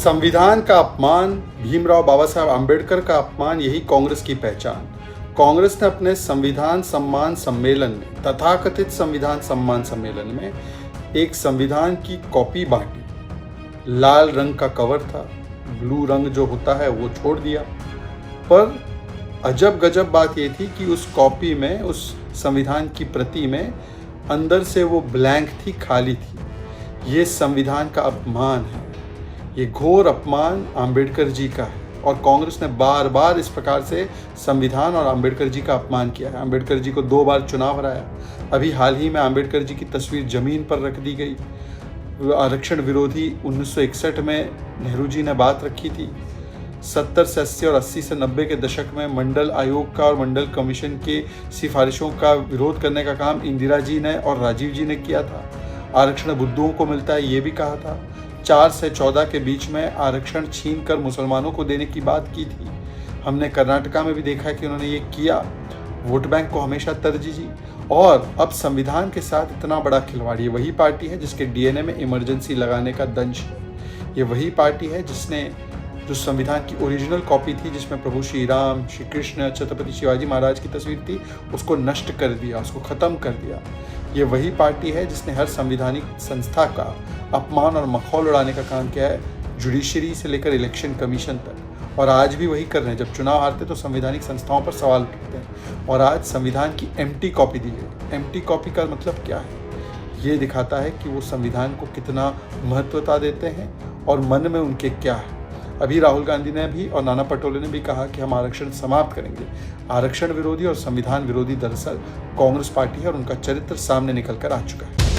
संविधान का अपमान, भीमराव बाबा साहब आम्बेडकर का अपमान, यही कांग्रेस की पहचान। कांग्रेस ने अपने संविधान सम्मान सम्मेलन में, तथाकथित संविधान सम्मान सम्मेलन में, एक संविधान की कॉपी बांटी। लाल रंग का कवर था, ब्लू रंग जो होता है वो छोड़ दिया। पर अजब गजब बात ये थी कि उस कॉपी में, उस संविधान की प्रति में अंदर से वो ब्लैंक थी, खाली थी। ये संविधान का अपमान है, ये घोर अपमान आम्बेडकर जी का है। और कांग्रेस ने बार बार इस प्रकार से संविधान और आम्बेडकर जी का अपमान किया है। आम्बेडकर जी को 2 बार चुनाव हराया। अभी हाल ही में आम्बेडकर जी की तस्वीर जमीन पर रख दी गई। आरक्षण विरोधी 1961 में नेहरू जी ने बात रखी थी। 70 से 80 और 80 से 90 के दशक में मंडल आयोग का और मंडल कमीशन के सिफारिशों का विरोध करने का काम इंदिरा जी ने और राजीव जी ने किया था। आरक्षण बुद्धुओं को मिलता है, ये भी कहा था। 4 से 14 के बीच में आरक्षण छीन कर मुसलमानों को देने की बात की थी। हमने कर्नाटका में भी देखा कि उन्होंने ये किया। वोट बैंक को हमेशा तरजीह दी। और अब संविधान के साथ इतना बड़ा खिलवाड़, ये वही पार्टी है जिसके डीएनए में इमरजेंसी लगाने का दंश है। ये वही पार्टी है जिसने जो संविधान की ओरिजिनल कॉपी थी, जिसमें प्रभु श्री राम, श्री कृष्ण, छत्रपति शिवाजी महाराज की तस्वीर थी, उसको नष्ट कर दिया, उसको ख़त्म कर दिया। ये वही पार्टी है जिसने हर संवैधानिक संस्था का अपमान और मखौल उड़ाने का काम किया है, जुडिशरी से लेकर इलेक्शन कमीशन तक। और आज भी वही कर रहे हैं। जब चुनाव हारते तो संवैधानिक संस्थाओं पर सवाल उठते हैं। और आज संविधान की एम्प्टी कॉपी दी गई। एम्प्टी कॉपी का मतलब क्या है? ये दिखाता है कि वो संविधान को कितना महत्वता देते हैं और मन में उनके क्या है। अभी राहुल गांधी ने भी और नाना पटोले ने भी कहा कि हम आरक्षण समाप्त करेंगे। आरक्षण विरोधी और संविधान विरोधी दरअसल कांग्रेस पार्टी है और उनका चरित्र सामने निकल कर आ चुका है।